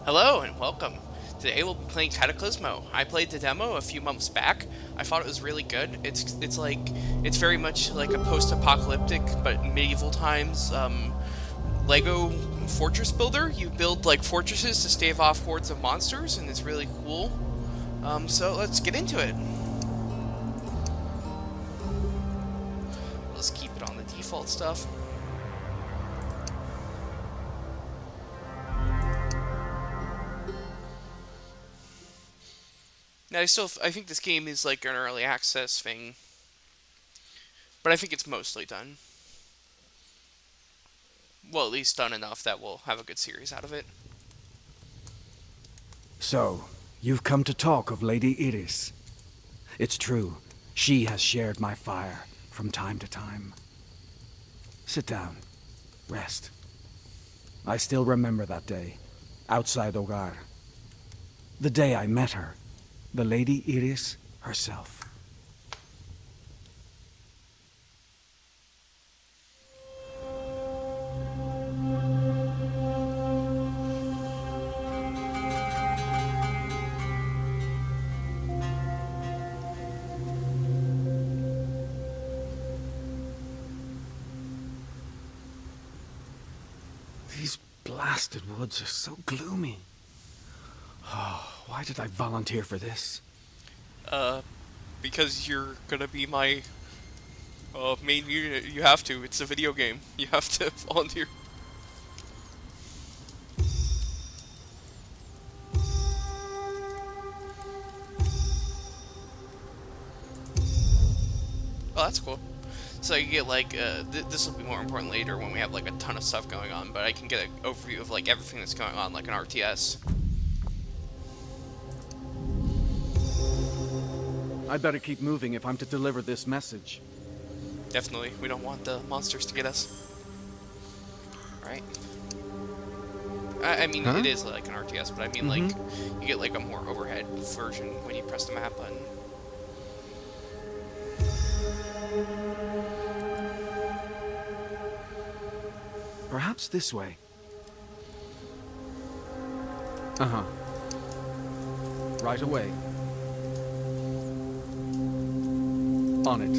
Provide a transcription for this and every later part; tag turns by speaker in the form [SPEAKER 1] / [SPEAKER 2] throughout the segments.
[SPEAKER 1] Hello and welcome. Today we'll be playing Cataclismo. I played the demo a few months back. I thought it was really good. It's very much like a post-apocalyptic but medieval times Lego fortress builder. You build like fortresses to stave off hordes of monsters, and it's really cool. So let's get into it. Let's keep it on the default stuff. Now, I think this game is like an early access thing, but I think it's mostly done. Well, at least done enough that we'll have a good series out of it.
[SPEAKER 2] So, you've come to talk of Lady Iris. It's true, she has shared my fire from time to time. Sit down. Rest. I still remember that day, outside Ogar. The day I met her, the Lady Iris herself. These blasted woods are so gloomy. Oh, why did I volunteer for this?
[SPEAKER 1] Because you're gonna be my main unit. You have to. It's a video game. You have to volunteer. Oh, that's cool. So you get like, this will be more important later when we have like a ton of stuff going on, but I can get an overview of like everything that's going on like an RTS.
[SPEAKER 2] I'd better keep moving if I'm to deliver this message.
[SPEAKER 1] Definitely, we don't want the monsters to get us. Right? I mean,
[SPEAKER 2] Huh?
[SPEAKER 1] it is like an RTS, but I mean like, you get like a more overhead version when you press the map button.
[SPEAKER 2] Perhaps this way. Uh-huh. Right away. On it.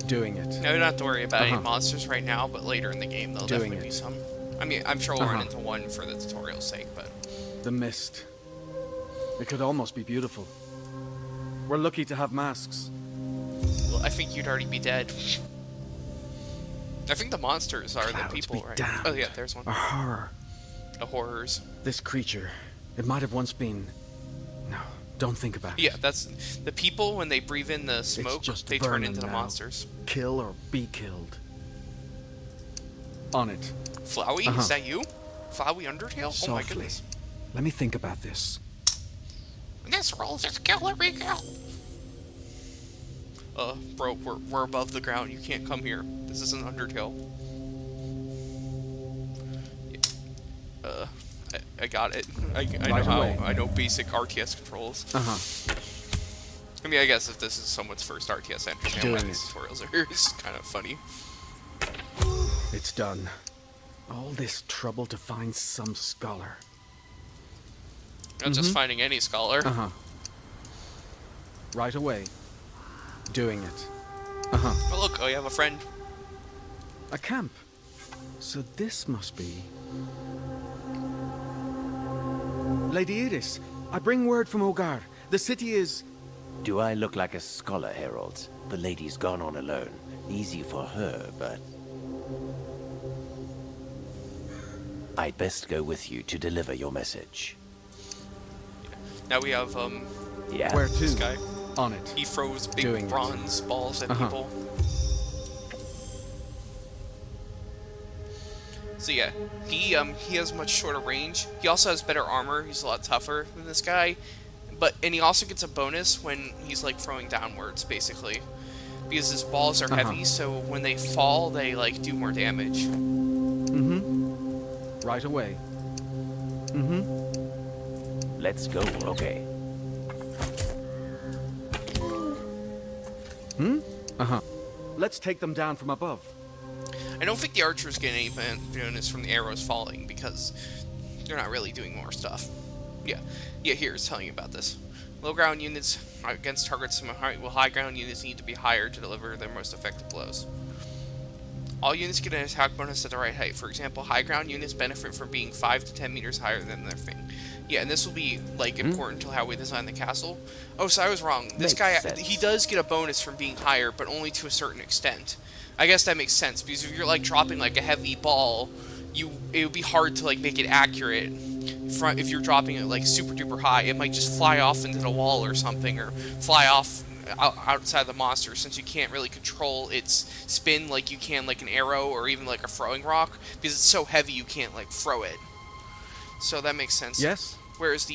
[SPEAKER 2] Doing it.
[SPEAKER 1] Now, you don't have to worry about any monsters right now, but later in the game there'll
[SPEAKER 2] Doing
[SPEAKER 1] definitely be
[SPEAKER 2] it.
[SPEAKER 1] some. I mean, I'm sure we'll run into one for the tutorial's sake, but...
[SPEAKER 2] The mist. It could almost be beautiful. We're lucky to have masks.
[SPEAKER 1] Well, I think you'd already be dead. I think the monsters are
[SPEAKER 2] Clouds
[SPEAKER 1] the people,
[SPEAKER 2] be
[SPEAKER 1] right?
[SPEAKER 2] damned.
[SPEAKER 1] Oh yeah, there's one.
[SPEAKER 2] A horror.
[SPEAKER 1] The horrors.
[SPEAKER 2] This creature. It might have once been... No, don't think about it.
[SPEAKER 1] Yeah, that's... The people, when they breathe in the smoke,
[SPEAKER 2] just
[SPEAKER 1] they turn
[SPEAKER 2] vermin
[SPEAKER 1] into the
[SPEAKER 2] now.
[SPEAKER 1] monsters.
[SPEAKER 2] Kill or be killed. On it.
[SPEAKER 1] Flowey, is that you? Flowey Undertale?
[SPEAKER 2] Softly.
[SPEAKER 1] Oh my goodness.
[SPEAKER 2] Let me think about this.
[SPEAKER 1] This rolls is killer kill. Bro, we're above the ground. You can't come here. This is an Undertale. I got it. I know how. I know basic RTS controls. I mean, I guess if this is someone's first RTS, I understand why these tutorials are here. It's kind of funny.
[SPEAKER 2] It's done. All this trouble to find some scholar.
[SPEAKER 1] Not just finding any scholar.
[SPEAKER 2] Right away. Doing it.
[SPEAKER 1] Oh, look, oh, you have a friend.
[SPEAKER 2] A camp. So this must be... Lady Iris, I bring word from Ogar. The city is...
[SPEAKER 3] Do I look like a scholar, Herald? The lady's gone on alone. Easy for her, but... I'd best go with you to deliver your message.
[SPEAKER 1] Now we have,
[SPEAKER 3] Yeah?
[SPEAKER 2] Where to?
[SPEAKER 1] this guy.
[SPEAKER 2] On it.
[SPEAKER 1] He throws big
[SPEAKER 2] Doing it.
[SPEAKER 1] bronze balls at people. So yeah, he has much shorter range. He also has better armor. He's a lot tougher than this guy, and he also gets a bonus when he's like throwing downwards, basically, because his balls are heavy. So when they fall, they like do more damage.
[SPEAKER 2] Right away.
[SPEAKER 3] Let's go, okay.
[SPEAKER 2] Let's take them down from above.
[SPEAKER 1] I don't think the archers get any bonus from the arrows falling because they're not really doing more stuff. Yeah, here it's telling you about this. Low ground units against targets from height, while high ground units need to be higher to deliver their most effective blows. All units get an attack bonus at the right height. For example, high ground units benefit from being 5 to 10 meters higher than their thing. Yeah, and this will be, like, important to how we design the castle. Oh, so I was wrong. This guy, he does get a bonus from being higher, but only to a certain extent. I guess that makes sense, because if you're, like, dropping, like, a heavy ball, it would be hard to, like, make it accurate. If you're dropping it, like, super duper high, it might just fly off into the wall or something, or fly off outside the monster, since you can't really control its spin like you can like an arrow or even like a throwing rock, because it's so heavy you can't like throw it. So that makes sense.
[SPEAKER 2] Yes.
[SPEAKER 1] Whereas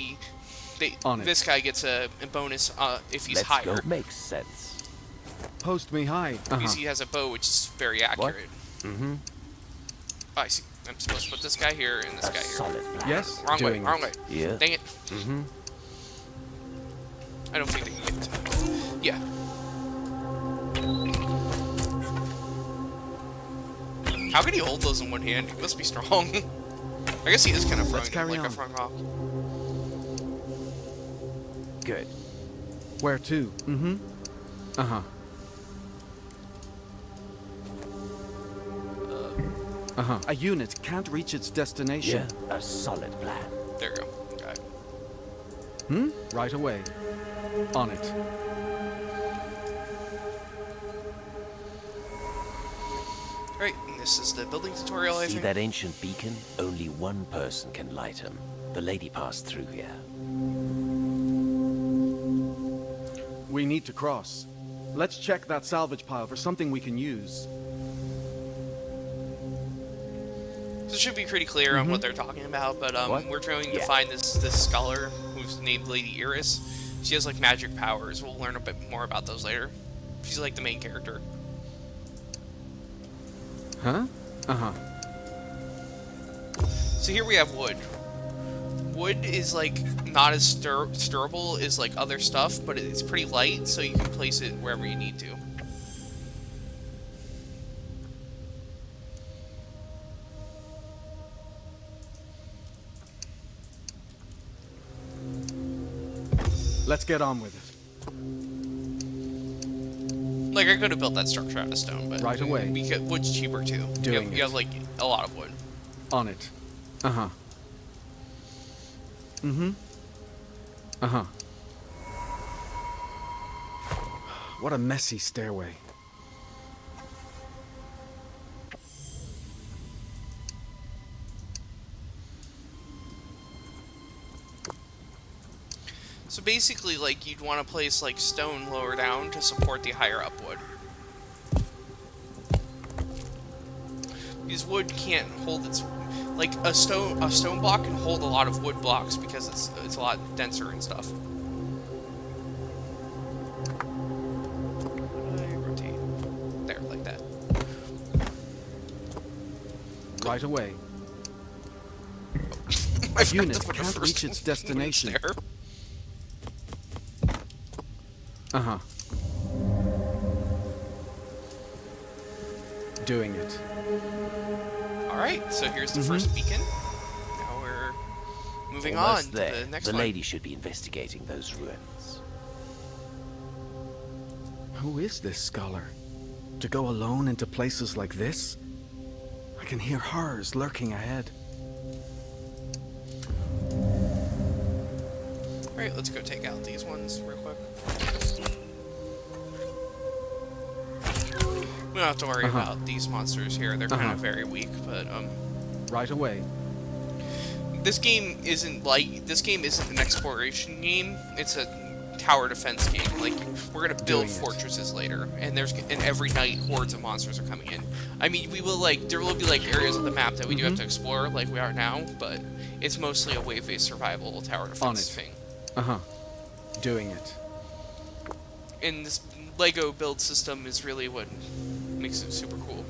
[SPEAKER 1] this guy gets a bonus if he's
[SPEAKER 3] Let's
[SPEAKER 1] higher.
[SPEAKER 3] go. Makes sense.
[SPEAKER 2] Post me high.
[SPEAKER 1] Because he has a bow, which is very accurate.
[SPEAKER 3] Mm-hmm.
[SPEAKER 1] Oh, I see. I'm supposed to put this guy here and this guy here.
[SPEAKER 3] Solid plan.
[SPEAKER 2] Yes.
[SPEAKER 1] Wrong way. Wrong way.
[SPEAKER 3] Yeah.
[SPEAKER 1] Dang it.
[SPEAKER 3] Mm-hmm.
[SPEAKER 1] I don't think they can get to. Yeah. How can he hold those in one hand? He must be strong. I guess he is kind of throwing like a throwing rock.
[SPEAKER 3] Good.
[SPEAKER 2] Where to? Mm-hmm. Uh-huh. Uh-huh. A unit can't reach its destination.
[SPEAKER 3] Yeah, a solid plan.
[SPEAKER 1] There you go. Got it.
[SPEAKER 2] Right away. On it.
[SPEAKER 1] Right, and this is the building tutorial, I
[SPEAKER 3] See
[SPEAKER 1] think.
[SPEAKER 3] that ancient beacon? Only one person can light him. The lady passed through here.
[SPEAKER 2] We need to cross. Let's check that salvage pile for something we can use.
[SPEAKER 1] So it should be pretty clear on what they're talking about, but we're trying to find this scholar who's named Lady Iris. She has like magic powers. We'll learn a bit more about those later. She's like the main character.
[SPEAKER 2] Huh? Uh-huh.
[SPEAKER 1] So here we have wood. Wood is like not as stirable as like other stuff, but it's pretty light, so you can place it wherever you need to.
[SPEAKER 2] Let's get on with it.
[SPEAKER 1] Like, I could have built that structure out of stone, but
[SPEAKER 2] Right away.
[SPEAKER 1] because wood's cheaper too. You have like a lot of wood.
[SPEAKER 2] On it. Uh-huh. Mm-hmm. Uh-huh. What a messy stairway.
[SPEAKER 1] So basically, like, you'd want to place like stone lower down to support the higher up wood. Because wood can't hold its like a stone block can hold a lot of wood blocks because it's a lot denser and stuff. Rotate there like that.
[SPEAKER 2] Right away.
[SPEAKER 1] My
[SPEAKER 2] unit can't reach its destination.
[SPEAKER 1] There.
[SPEAKER 2] Uh-huh. Doing it.
[SPEAKER 1] Alright, so here's the first beacon. Now we're moving on to the next
[SPEAKER 3] the
[SPEAKER 1] one.
[SPEAKER 3] lady should be investigating those ruins.
[SPEAKER 2] Who is this scholar? To go alone into places like this? I can hear horrors lurking ahead.
[SPEAKER 1] Alright, let's go take out these ones real quick. We don't have to worry about these monsters here. They're kind of very weak, but
[SPEAKER 2] Right away.
[SPEAKER 1] this game isn't an exploration game. It's a tower defense game. Like, we're gonna build fortresses later, and every night hordes of monsters are coming in. I mean, there will be like areas of the map that we do have to explore, like we are now, but it's mostly a wave-based survival tower defense thing.
[SPEAKER 2] Uh-huh. Doing it.
[SPEAKER 1] And this Lego build system is really what makes it super cool.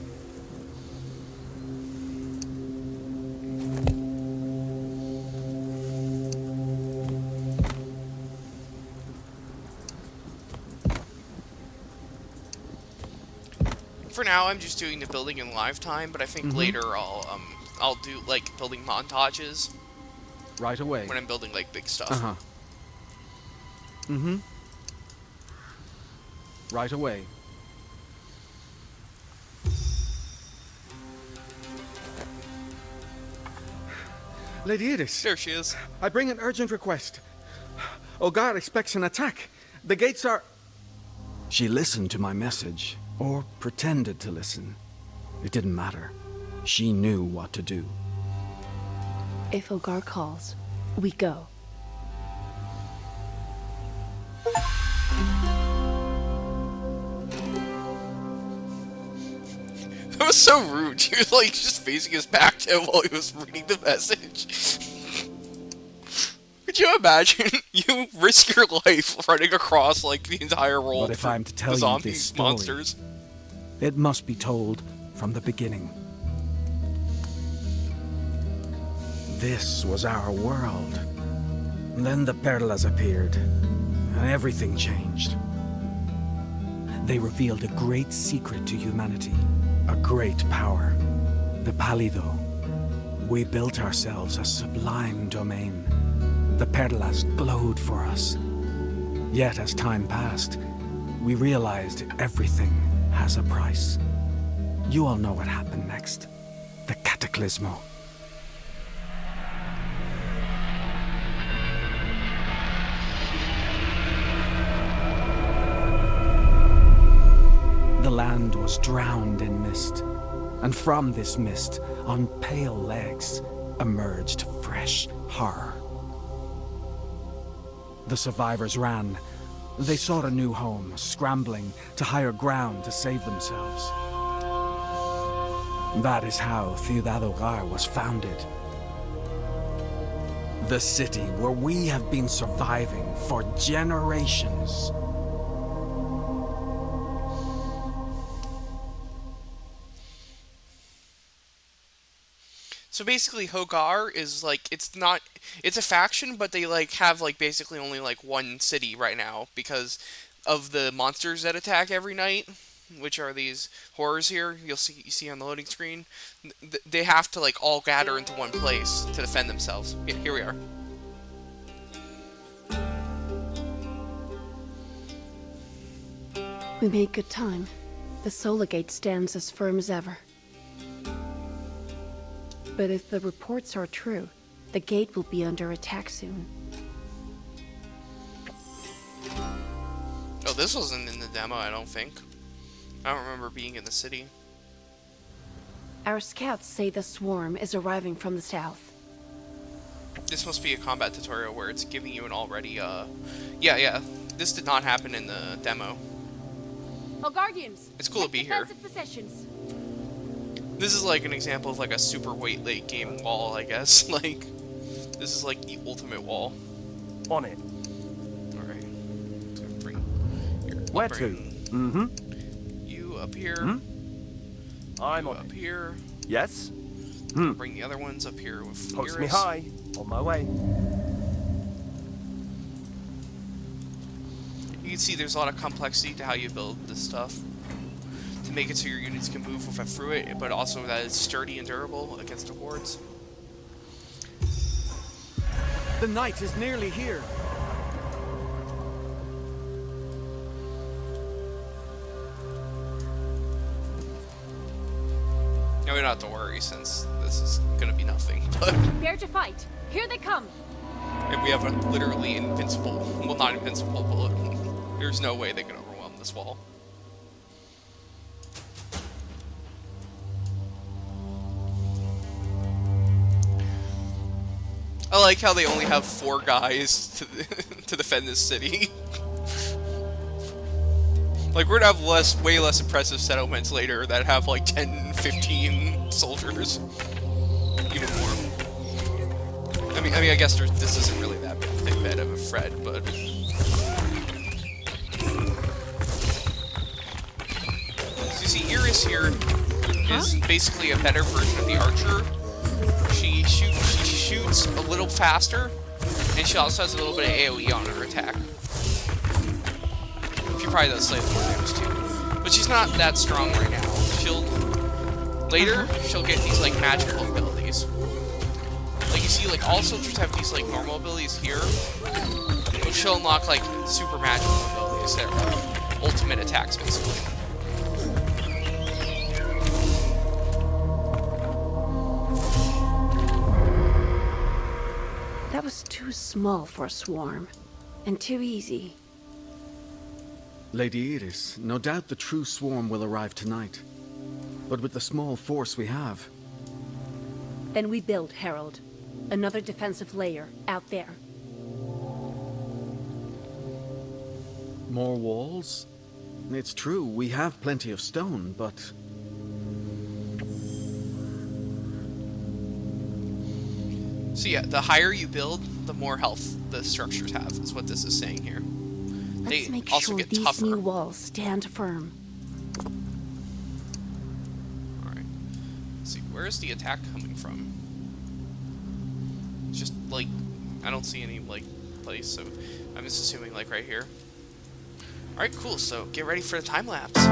[SPEAKER 1] For now, I'm just doing the building in live time, but I think later I'll do like building montages
[SPEAKER 2] Right away.
[SPEAKER 1] when I'm building like big stuff.
[SPEAKER 2] Uh-huh. Mm-hmm. Right away. Lady Edis,
[SPEAKER 1] There she is.
[SPEAKER 2] I bring an urgent request. Ogar expects an attack. The gates are... She listened to my message, or pretended to listen. It didn't matter. She knew what to do.
[SPEAKER 4] If Ogar calls, we go.
[SPEAKER 1] That was so rude. She was like just facing his back to him while he was reading the message. Could you imagine? You risk your life running across like the entire world
[SPEAKER 2] But if
[SPEAKER 1] for
[SPEAKER 2] I'm to tell
[SPEAKER 1] the
[SPEAKER 2] you
[SPEAKER 1] zombie
[SPEAKER 2] this story,
[SPEAKER 1] monsters.
[SPEAKER 2] it must be told from the beginning. This was our world. Then the Perlas appeared, and everything changed. They revealed a great secret to humanity, a great power, the Palido. We built ourselves a sublime domain. The Perlas glowed for us. Yet as time passed, we realized everything has a price. You all know what happened next. The Cataclismo. The land was drowned in mist, and from this mist, on pale legs, emerged fresh horror. The survivors ran. They sought a new home, scrambling to higher ground to save themselves. That is how Ciudad Hogar was founded. The city where we have been surviving for generations.
[SPEAKER 1] So basically, Hogar is like it's a faction, but they like have like basically only like one city right now because of the monsters that attack every night, which are these horrors here. You see on the loading screen. They have to like all gather into one place to defend themselves. Here we are.
[SPEAKER 4] We made good time. The Solar Gate stands as firm as ever. But if the reports are true, the gate will be under attack soon.
[SPEAKER 1] Oh, this wasn't in the demo, I don't think. I don't remember being in the city.
[SPEAKER 4] Our scouts say the swarm is arriving from the south.
[SPEAKER 1] This must be a combat tutorial where it's giving you an already, Yeah. This did not happen in the demo.
[SPEAKER 4] Guardians!
[SPEAKER 1] It's cool to be here.
[SPEAKER 4] Positions.
[SPEAKER 1] This is like an example of like a super late game wall, I guess. Like, this is like the ultimate wall.
[SPEAKER 5] On it.
[SPEAKER 1] Alright. So bring... Here,
[SPEAKER 5] Where
[SPEAKER 1] I'll
[SPEAKER 5] to?
[SPEAKER 1] bring you up here.
[SPEAKER 5] I'm
[SPEAKER 1] You
[SPEAKER 5] on
[SPEAKER 1] up
[SPEAKER 5] it.
[SPEAKER 1] here.
[SPEAKER 5] Yes?
[SPEAKER 1] Bring the other ones up here with
[SPEAKER 5] Post me
[SPEAKER 1] Iris.
[SPEAKER 5] high. On my way.
[SPEAKER 1] You can see there's a lot of complexity to how you build this stuff. To make it so your units can move through it, but also that it's sturdy and durable against the hordes.
[SPEAKER 2] The night is nearly here.
[SPEAKER 1] Now we don't have to worry since this is gonna be nothing. But
[SPEAKER 4] Prepare to fight. Here they come.
[SPEAKER 1] if we have a literally invincible, well not invincible, but there's no way they can overwhelm this wall. I like how they only have 4 guys to defend this city. Like, we're gonna have way less impressive settlements later that have like 10, 15 soldiers. Even more. I mean, I guess this isn't really that bad of a threat, but... So you see, Iris here is basically a better version of the archer. She shoots a little faster, and she also has a little bit of AoE on her attack. She probably does slightly more damage too. But she's not that strong right now. she'll later she'll get these like magical abilities. Like you see, like all soldiers have these like normal abilities here, but she'll unlock like super magical abilities that are ultimate attacks basically.
[SPEAKER 4] That was too small for a swarm. And too easy.
[SPEAKER 2] Lady Iris, no doubt the true swarm will arrive tonight. But with the small force we have...
[SPEAKER 4] Then we build Herald. Another defensive layer out there.
[SPEAKER 2] More walls? It's true, we have plenty of stone, but...
[SPEAKER 1] So yeah, the higher you build, the more health the structures have, is what this is saying here.
[SPEAKER 4] Let's
[SPEAKER 1] They
[SPEAKER 4] make
[SPEAKER 1] also
[SPEAKER 4] sure
[SPEAKER 1] get
[SPEAKER 4] these
[SPEAKER 1] tougher.
[SPEAKER 4] new walls stand firm.
[SPEAKER 1] Alright. Let's see, where is the attack coming from? It's just, like, I don't see any, like, place, so I'm just assuming, like, right here. Alright, cool, so get ready for the time lapse.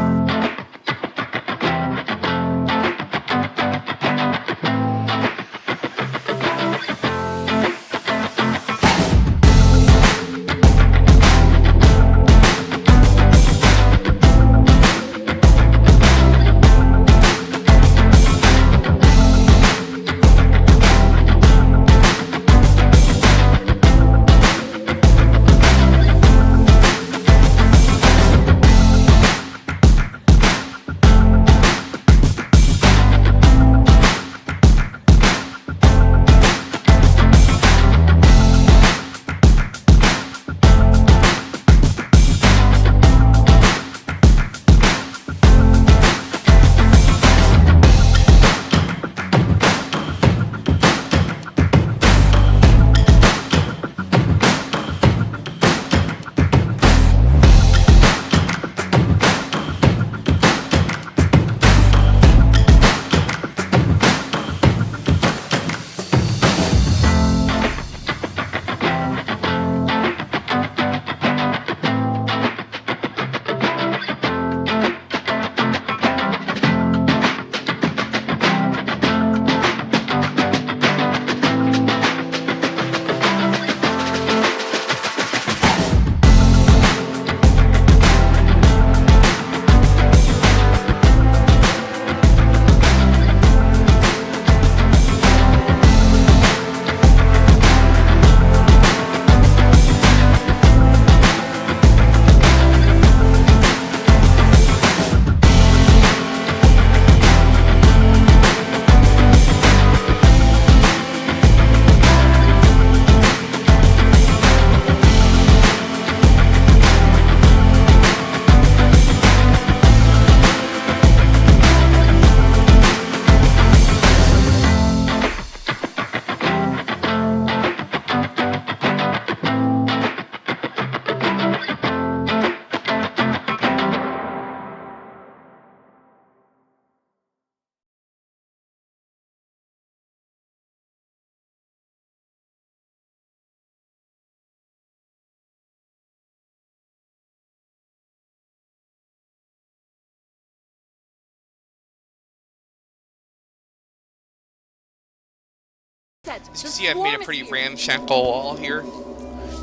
[SPEAKER 1] As you can see, I've made a pretty ramshackle wall here.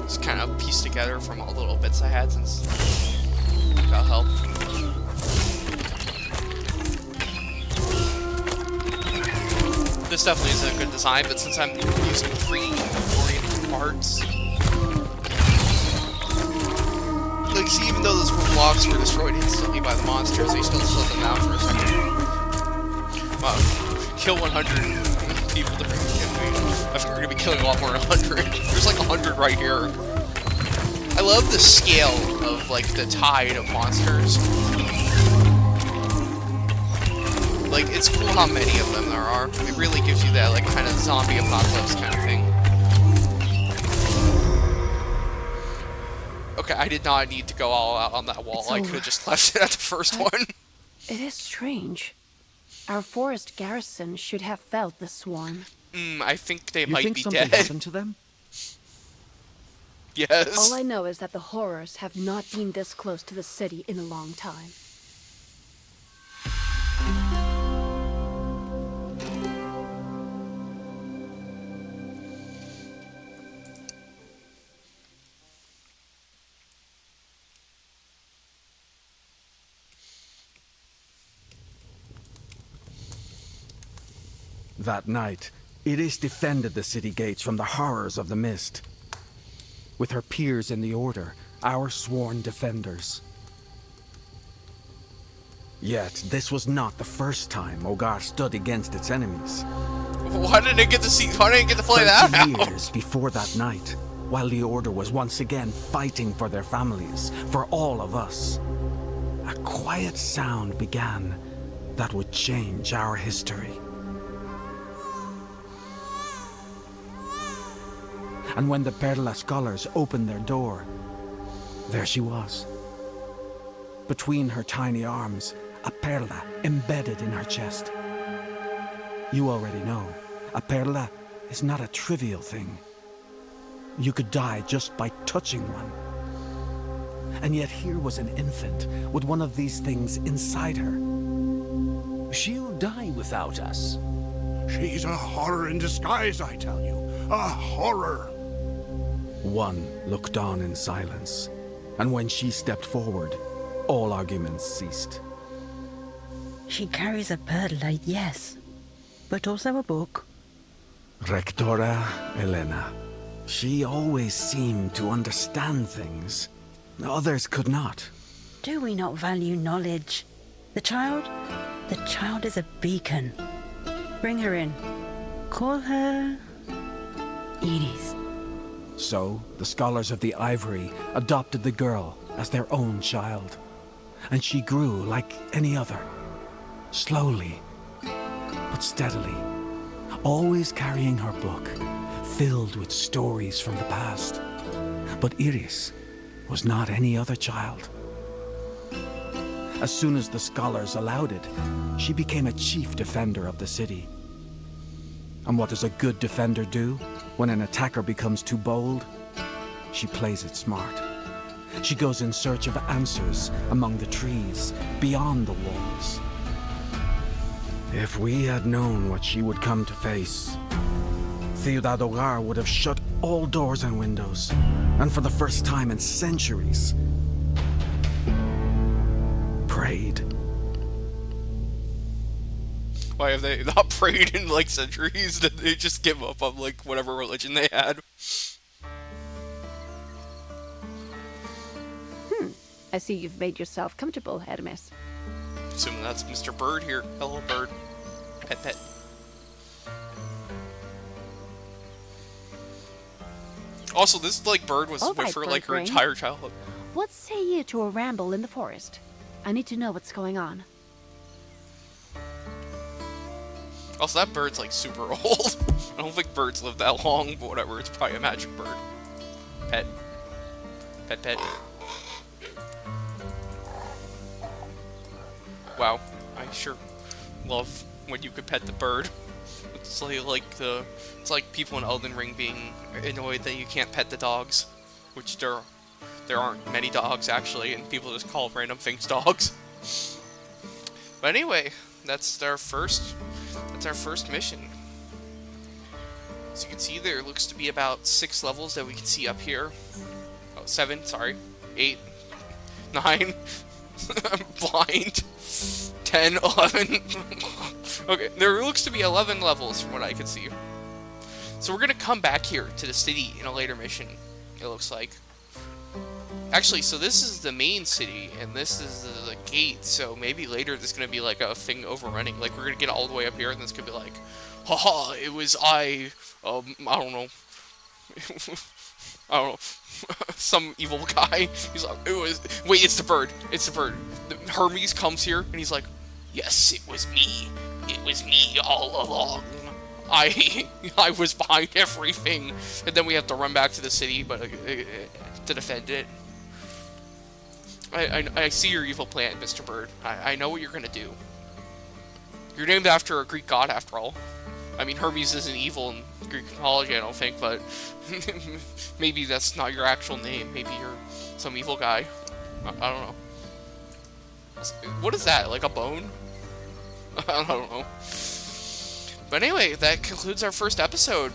[SPEAKER 1] Just kind of pieced together from all the little bits I had since that'll help. This definitely isn't a good design, but since I'm using tree-oriented parts, like, see, even though those blocks were destroyed instantly by the monsters, they still slowed them down for a second. Wow, kill 100 people to bring me. I think we're gonna be killing a lot more than 100. There's like 100 right here. I love the scale of like the tide of monsters. Like, it's cool how many of them there are. It really gives you that like kind of zombie apocalypse kind of thing. Okay, I did not need to go all out on that wall. I could have just left it at the first one.
[SPEAKER 4] It is strange. Our forest garrison should have felt the swarm.
[SPEAKER 1] I think they
[SPEAKER 2] You
[SPEAKER 1] might
[SPEAKER 2] think
[SPEAKER 1] be
[SPEAKER 2] something
[SPEAKER 1] dead.
[SPEAKER 2] happened to them?
[SPEAKER 1] Yes.
[SPEAKER 4] All I know is that the horrors have not been this close to the city in a long time.
[SPEAKER 2] That night, Iris defended the city gates from the horrors of the mist. With her peers in the Order, our sworn defenders. Yet, this was not the first time Ogar stood against its enemies.
[SPEAKER 1] Why didn't I get to see? Why didn't I get to play that
[SPEAKER 2] 30
[SPEAKER 1] out?
[SPEAKER 2] years before that night, while the Order was once again fighting for their families, for all of us, a quiet sound began that would change our history. And when the Perla scholars opened their door, there she was. Between her tiny arms, a perla embedded in her chest. You already know, a perla is not a trivial thing. You could die just by touching one. And yet here was an infant with one of these things inside her.
[SPEAKER 3] She'll die without us.
[SPEAKER 6] She's a horror in disguise, I tell you. A horror.
[SPEAKER 2] One looked on in silence, and when she stepped forward, all arguments ceased.
[SPEAKER 7] She carries a perla, yes, but also a book.
[SPEAKER 2] Rectora Elena. She always seemed to understand things. Others could not.
[SPEAKER 7] Do we not value knowledge? The child is a beacon. Bring her in. Call her Iris.
[SPEAKER 2] So, the scholars of the Ivory adopted the girl as their own child. And she grew like any other. Slowly, but steadily. Always carrying her book, filled with stories from the past. But Iris was not any other child. As soon as the scholars allowed it, she became a chief defender of the city. And what does a good defender do when an attacker becomes too bold? She plays it smart. She goes in search of answers among the trees, beyond the walls. If we had known what she would come to face, Ciudad Hogar would have shut all doors and windows, and for the first time in centuries, prayed.
[SPEAKER 1] Why have they not prayed in like centuries? Did they just give up on like whatever religion they had?
[SPEAKER 4] I see you've made yourself comfortable, Hermes.
[SPEAKER 1] Assuming that's Mr. Bird here. Hello, Bird. Pet, pet. Also, this like bird was
[SPEAKER 4] All
[SPEAKER 1] with
[SPEAKER 4] right,
[SPEAKER 1] her like her
[SPEAKER 4] Birdbrain.
[SPEAKER 1] entire childhood.
[SPEAKER 4] What say you to a ramble in the forest? I need to know what's going on.
[SPEAKER 1] Also, that bird's like super old. I don't think birds live that long, but whatever. It's probably a magic bird. Pet. Pet, pet. Wow, I sure love when you could pet the bird. It's like people in Elden Ring being annoyed that you can't pet the dogs, which there aren't many dogs actually, and people just call random things dogs. But anyway, that's our first mission. As you can see, there looks to be about 6 levels that we can see up here. Oh, 7, sorry. 8, 9. I'm blind. 10, 11. Okay, there looks to be 11 levels from what I can see. So we're gonna come back here to the city in a later mission, it looks like. Actually, so this is the main city, and this is the gate, so maybe later there's gonna be like a thing overrunning. Like, we're gonna get all the way up here, and this could be like, haha, it was I don't know. I don't know. Some evil guy. He's like, wait, it's the bird. It's the bird. Hermes comes here, and he's like, yes, it was me. It was me all along. I was behind everything. And then we have to run back to the city, but to defend it. I see your evil plan, Mr. Bird. I know what you're gonna do. You're named after a Greek god, after all. I mean, Hermes isn't evil in Greek mythology, I don't think, but maybe that's not your actual name. Maybe you're some evil guy. I don't know. What is that? Like a bone? I don't know. But anyway, that concludes our first episode.